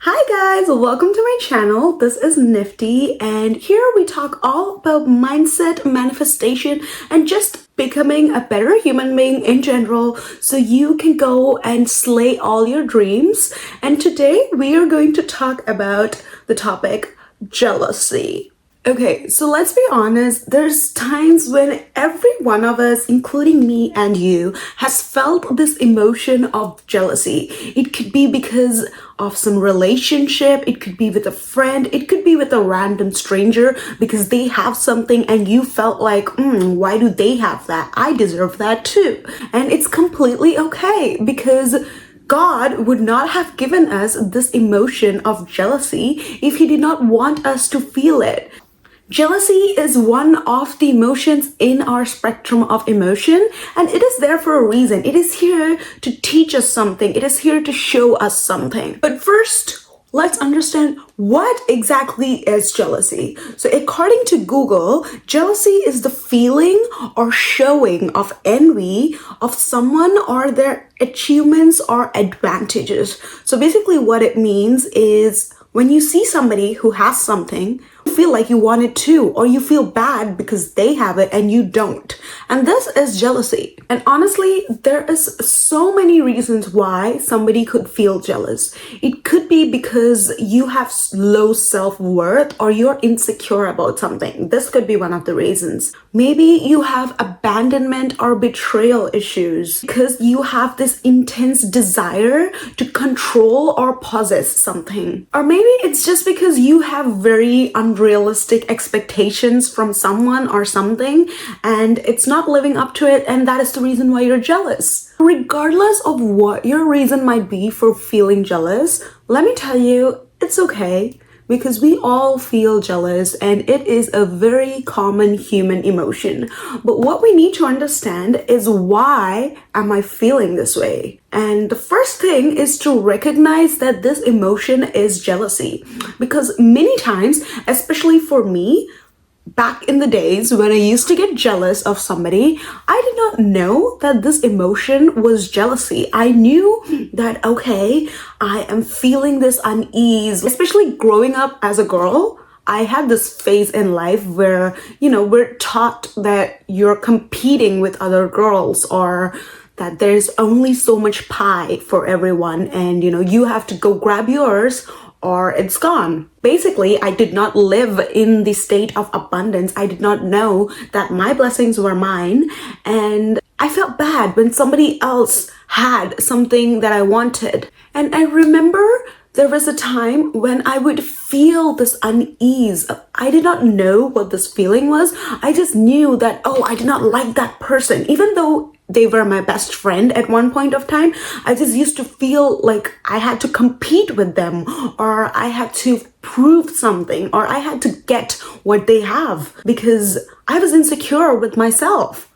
Hi guys, welcome to my channel. This is Nifty and here we talk all about mindset, manifestation, and just becoming a better human being in general so you can go and slay all your dreams. And today we are going to talk about the topic jealousy. Okay, so let's be honest, there's times when every one of us, including me and you, has felt this emotion of jealousy. It could be because of some relationship, it could be with a friend, it could be with a random stranger because they have something and you felt like, why do they have that? I deserve that too. And it's completely okay because God would not have given us this emotion of jealousy if He did not want us to feel it. Jealousy is one of the emotions in our spectrum of emotion, and it is there for a reason. It is here to teach us something. It is here to show us something. But first, let's understand what exactly is jealousy. So according to Google, jealousy is the feeling or showing of envy of someone or their achievements or advantages. So basically what it means is when you see somebody who has something, you feel like you want it too, or you feel bad because they have it and you don't. And this is jealousy. And honestly, there is so many reasons why somebody could feel jealous. It could be because you have low self-worth or you're insecure about something. This could be one of the reasons. Maybe you have abandonment or betrayal issues because you have this intense desire to control or possess something. Or maybe it's just because you have very unrealistic expectations from someone or something and it's not living up to it, and that is the reason why you're jealous. Regardless of what your reason might be for feeling jealous, let me tell you, it's okay. Because we all feel jealous and it is a very common human emotion. But what we need to understand is why am I feeling this way? And the first thing is to recognize that this emotion is jealousy. Because many times, especially for me, back in the days when I used to get jealous of somebody, I did not know that this emotion was jealousy. I knew that, okay, I am feeling this unease, especially growing up as a girl. I had this phase in life where, we're taught that you're competing with other girls or that there's only so much pie for everyone and, you have to go grab yours or it's gone. Basically, I did not live in the state of abundance. I did not know that my blessings were mine. And I felt bad when somebody else had something that I wanted. And I remember there was a time when I would feel this unease. I did not know what this feeling was. I just knew that, I did not like that person. Even though they were my best friend at one point of time, I just used to feel like I had to compete with them, or I had to prove something, or I had to get what they have because I was insecure with myself.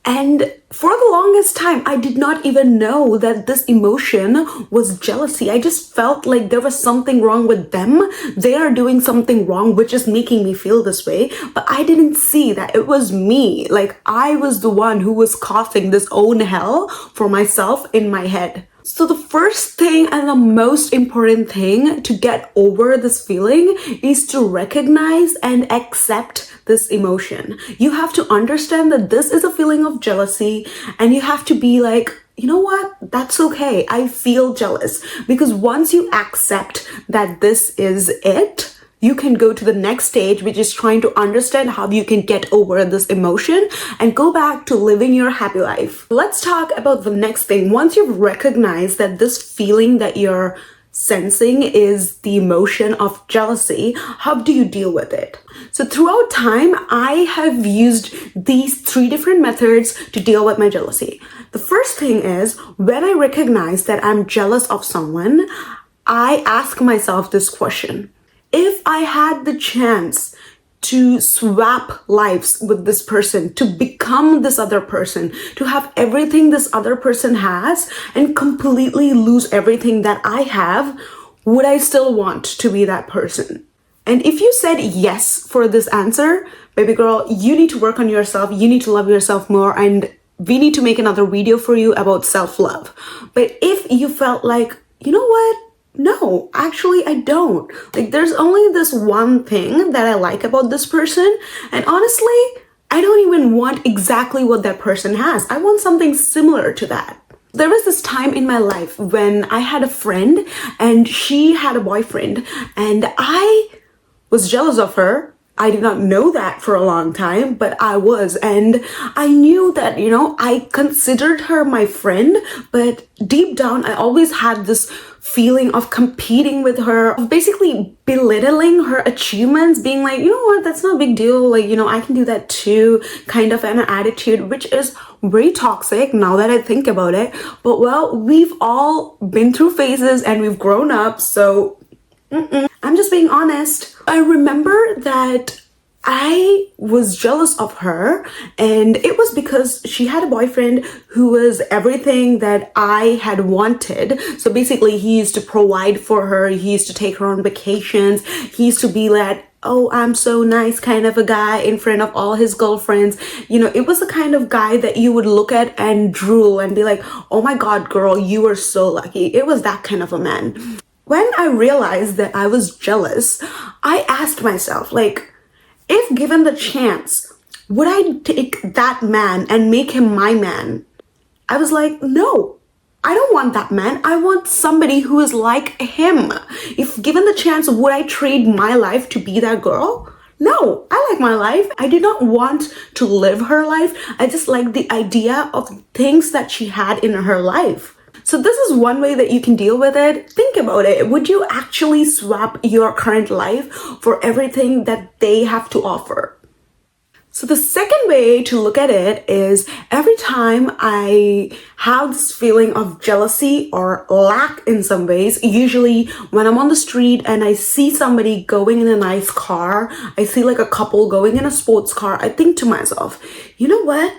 And for the longest time, I did not even know that this emotion was jealousy. I just felt like there was something wrong with them. They are doing something wrong, which is making me feel this way. But I didn't see that it was me. Like I was the one who was causing this own hell for myself in my head. So the first thing and the most important thing to get over this feeling is to recognize and accept this emotion. You have to understand that this is a feeling of jealousy and you have to be like, you know what? That's okay. I feel jealous. Because once you accept that this is it, you can go to the next stage, which is trying to understand how you can get over this emotion and go back to living your happy life. Let's talk about the next thing. Once you've recognized that this feeling that you're sensing is the emotion of jealousy, how do you deal with it? So throughout time, I have used these 3 different methods to deal with my jealousy. The first thing is when I recognize that I'm jealous of someone, I ask myself this question. If I had the chance to swap lives with this person, to become this other person, to have everything this other person has and completely lose everything that I have, would I still want to be that person? And if you said yes for this answer, baby girl, you need to work on yourself. You need to love yourself more. And we need to make another video for you about self-love. But if you felt like, you know what? No, actually, I don't. Like, there's only this one thing that I like about this person, and honestly, I don't even want exactly what that person has. I want something similar to that. There was this time in my life when I had a friend and she had a boyfriend, and I was jealous of her. I did not know that for a long time, but I was. And I knew that, I considered her my friend, but deep down, I always had this feeling of competing with her, of basically belittling her achievements, being like, you know what, that's not a big deal. Like, I can do that too, kind of an attitude, which is very toxic now that I think about it. But well, we've all been through phases and we've grown up, so I'm just being honest. I remember that I was jealous of her, and it was because she had a boyfriend who was everything that I had wanted. So basically, he used to provide for her, he used to take her on vacations, he used to be like, oh, I'm so nice kind of a guy in front of all his girlfriends. It was the kind of guy that you would look at and drool and be like, oh my God, girl, you are so lucky. It was that kind of a man. When I realized that I was jealous, I asked myself, like, if given the chance, would I take that man and make him my man? I was like, no, I don't want that man. I want somebody who is like him. If given the chance, would I trade my life to be that girl? No, I like my life. I did not want to live her life. I just like the idea of things that she had in her life. So this is one way that you can deal with it. Think about it. Would you actually swap your current life for everything that they have to offer? So the second way to look at it is every time I have this feeling of jealousy or lack in some ways, usually when I'm on the street and I see somebody going in a nice car, I see like a couple going in a sports car, I think to myself, you know what?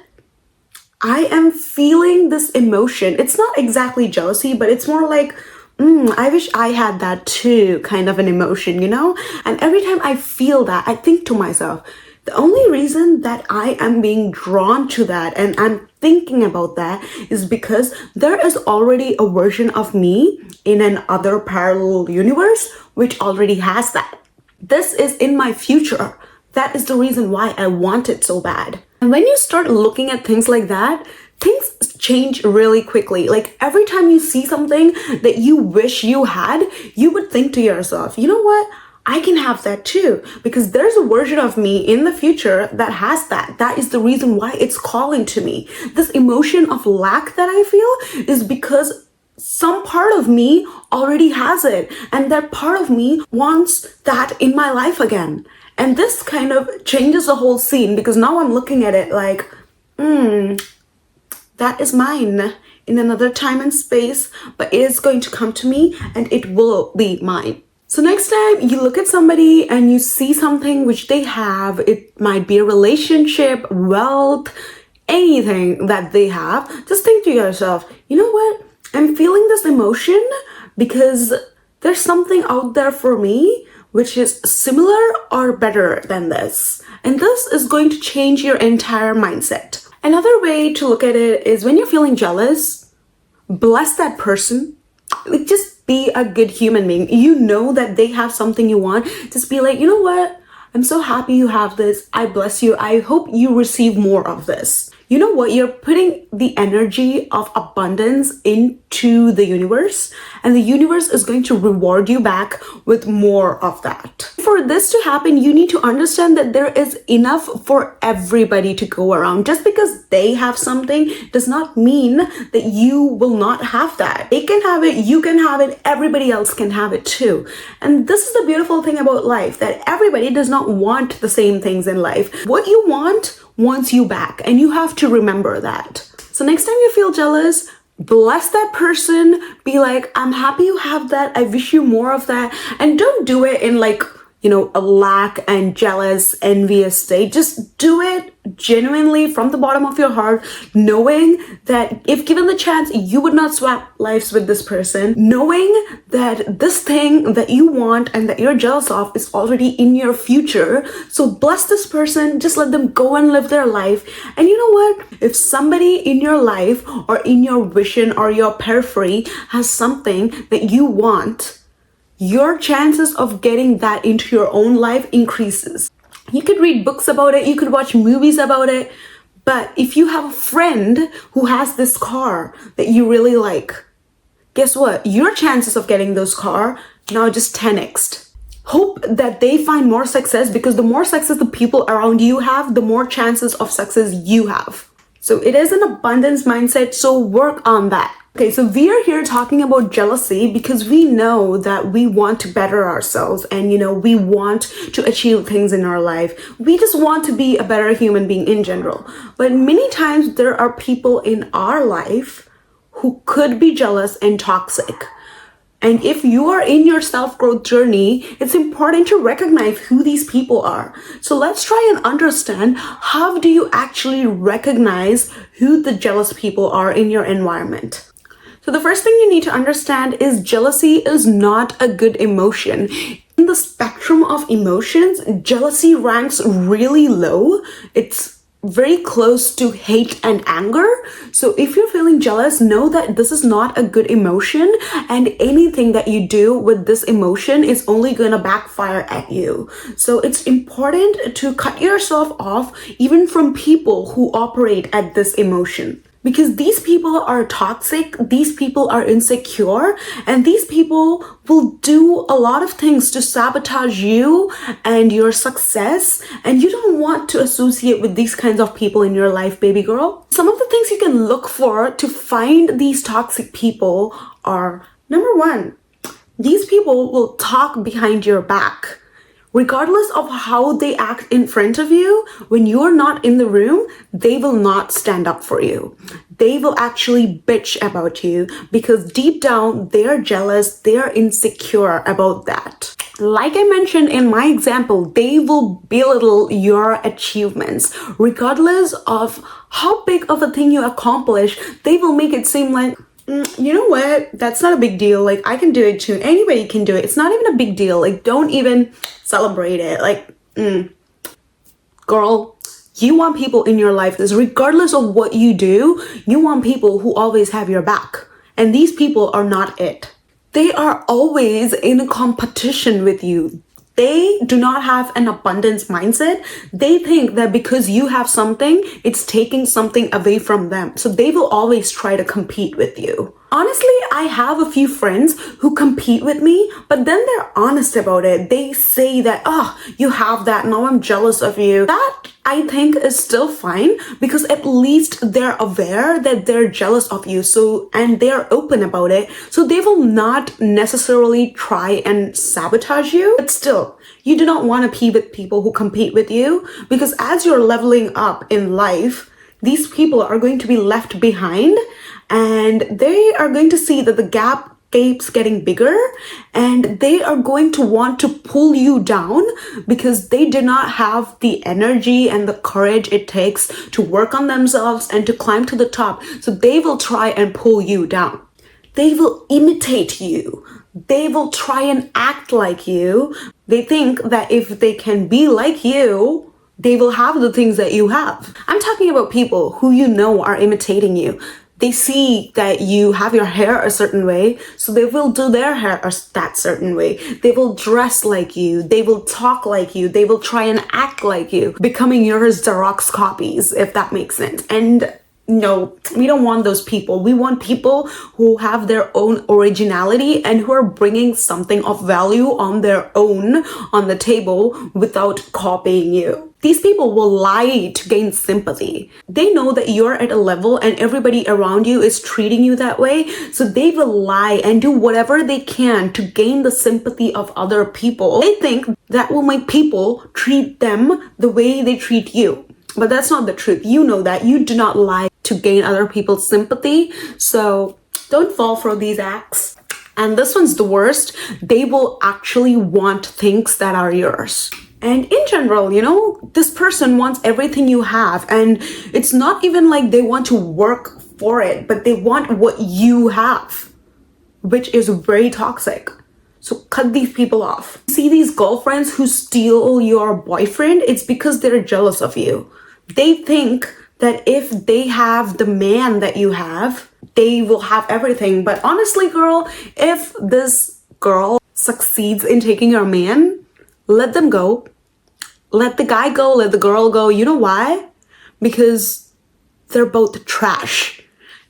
I am feeling this emotion. It's not exactly jealousy, but it's more like, I wish I had that too, kind of an emotion, And every time I feel that, I think to myself, the only reason that I am being drawn to that and I'm thinking about that is because there is already a version of me in an other parallel universe which already has that. This is in my future. That is the reason why I want it so bad. And when you start looking at things like that, things change really quickly. Like every time you see something that you wish you had, you would think to yourself, you know what? I can have that too, because there's a version of me in the future that has that. That is the reason why it's calling to me. This emotion of lack that I feel is because some part of me already has it, and that part of me wants that in my life again. And this kind of changes the whole scene because now I'm looking at it like, that is mine in another time and space, but it is going to come to me and it will be mine. So next time you look at somebody and you see something which they have, it might be a relationship, wealth, anything that they have, just think to yourself, you know what? I'm feeling this emotion because there's something out there for me which is similar or better than this. And this is going to change your entire mindset. Another way to look at it is when you're feeling jealous, bless that person. Like, just be a good human being. You know that they have something you want. Just be like, you know what? I'm so happy you have this. I bless you. I hope you receive more of this. You know what? You're putting the energy of abundance into the universe, and the universe is going to reward you back with more of that. For this to happen, you need to understand that there is enough for everybody to go around. Just because they have something does not mean that you will not have that. They can have it, you can have it, everybody else can have it too. And this is the beautiful thing about life, that everybody does not want the same things in life. What you want wants you back, and you have to remember that. So next time you feel jealous, bless that person. Be like, I'm happy you have that. I wish you more of that. And don't do it in like, a lack and jealous, envious state. Just do it genuinely from the bottom of your heart, knowing that if given the chance, you would not swap lives with this person, knowing that this thing that you want and that you're jealous of is already in your future. So bless this person, just let them go and live their life. And you know what? If somebody in your life or in your vision or your periphery has something that you want, your chances of getting that into your own life increases. You could read books about it, you could watch movies about it, but if you have a friend who has this car that you really like, guess what? Your chances of getting those car now just 10x'd. Hope that they find more success, because the more success the people around you have, the more chances of success you have. So it is an abundance mindset, so work on that. Okay, so we are here talking about jealousy because we know that we want to better ourselves and, we want to achieve things in our life. We just want to be a better human being in general. But many times there are people in our life who could be jealous and toxic. And if you are in your self-growth journey, it's important to recognize who these people are. So let's try and understand, how do you actually recognize who the jealous people are in your environment? So the first thing you need to understand is jealousy is not a good emotion. In the spectrum of emotions, jealousy ranks really low. It's very close to hate and anger. So if you're feeling jealous, know that this is not a good emotion, and anything that you do with this emotion is only going to backfire at you. So it's important to cut yourself off even from people who operate at this emotion. Because these people are toxic, these people are insecure, and these people will do a lot of things to sabotage you and your success. And you don't want to associate with these kinds of people in your life, baby girl. Some of the things you can look for to find these toxic people are, number one, these people will talk behind your back. Regardless of how they act in front of you, when you're not in the room, they will not stand up for you. They will actually bitch about you because deep down, they're jealous, they're insecure about that. Like I mentioned in my example, they will belittle your achievements. Regardless of how big of a thing you accomplish, they will make it seem like, you know what? That's not a big deal. Like, I can do it too. Anybody can do it. It's not even a big deal. Like, don't even celebrate it. Like, girl, you want people in your life that regardless of what you do, you want people who always have your back. And these people are not it. They are always in a competition with you. They do not have an abundance mindset. They think that because you have something, it's taking something away from them. So they will always try to compete with you. Honestly, I have a few friends who compete with me, but then they're honest about it. They say that, you have that, now I'm jealous of you. That I think is still fine, because at least they're aware that they're jealous of you. So, and they're open about it. So they will not necessarily try and sabotage you. But still, you do not want to be with people who compete with you, because as you're leveling up in life, these people are going to be left behind, and they are going to see that the gap keeps getting bigger, and they are going to want to pull you down because they do not have the energy and the courage it takes to work on themselves and to climb to the top. So they will try and pull you down. They will imitate you. They will try and act like you. They think that if they can be like you, they will have the things that you have. I'm talking about people who are imitating you. They see that you have your hair a certain way, so they will do their hair that certain way. They will dress like you. They will talk like you. They will try and act like you, becoming your Xerox copies, if that makes sense. And no, we don't want those people. We want people who have their own originality and who are bringing something of value on their own on the table without copying you. These people will lie to gain sympathy. They know that you're at a level and everybody around you is treating you that way. So they will lie and do whatever they can to gain the sympathy of other people. They think that will make people treat them the way they treat you. But that's not the truth. You know that. You do not lie to gain other people's sympathy. So don't fall for these acts. And this one's the worst. They will actually want things that are yours. And in general, this person wants everything you have. And it's not even like they want to work for it, but they want what you have, which is very toxic. So cut these people off. See these girlfriends who steal your boyfriend? It's because they're jealous of you. They think that if they have the man that you have, they will have everything. But honestly, girl, if this girl succeeds in taking your man, let them go. Let the guy go, let the girl go. You know why? Because they're both trash.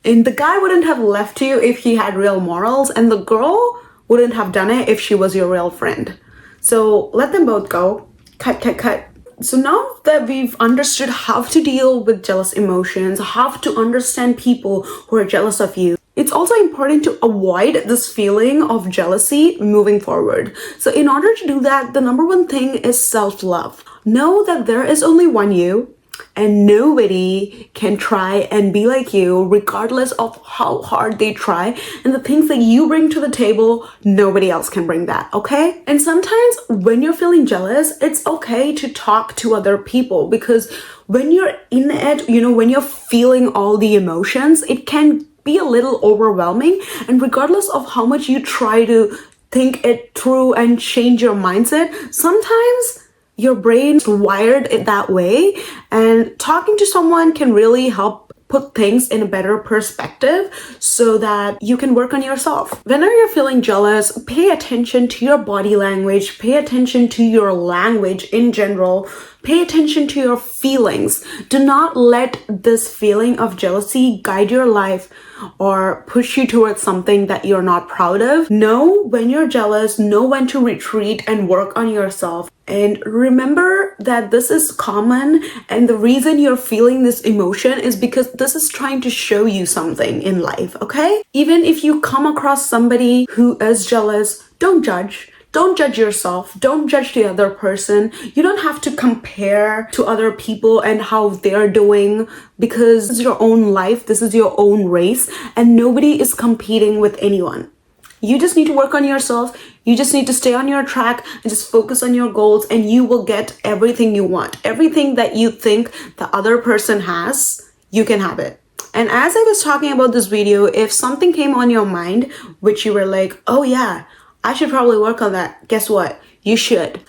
And the guy wouldn't have left you if he had real morals, and the girl wouldn't have done it if she was your real friend. So let them both go. Cut, cut, cut. So now that we've understood how to deal with jealous emotions, how to understand people who are jealous of you, it's also important to avoid this feeling of jealousy moving forward. So in order to do that, the number one thing is self-love. Know that there is only one you, and nobody can try and be like you regardless of how hard they try. And the things that you bring to the table, nobody else can bring that, okay? And sometimes when you're feeling jealous, it's okay to talk to other people, because when you're in it, when you're feeling all the emotions, it can be a little overwhelming. And regardless of how much you try to think it through and change your mindset, sometimes your brain's wired it that way, and talking to someone can really help put things in a better perspective so that you can work on yourself. Whenever you're feeling jealous, pay attention to your body language, pay attention to your language in general, pay attention to your feelings. Do not let this feeling of jealousy guide your life or push you towards something that you're not proud of. Know when you're jealous, know when to retreat and work on yourself. And remember that this is common, and the reason you're feeling this emotion is because this is trying to show you something in life, okay? Even if you come across somebody who is jealous, don't judge. Don't judge yourself. Don't judge the other person. You don't have to compare to other people and how they're doing, because this is your own life. This is your own race, and nobody is competing with anyone. You just need to work on yourself. You just need to stay on your track and just focus on your goals, and you will get everything you want. Everything that you think the other person has, you can have it. And as I was talking about this video, if something came on your mind, which you were like, oh yeah, I should probably work on that. Guess what? You should.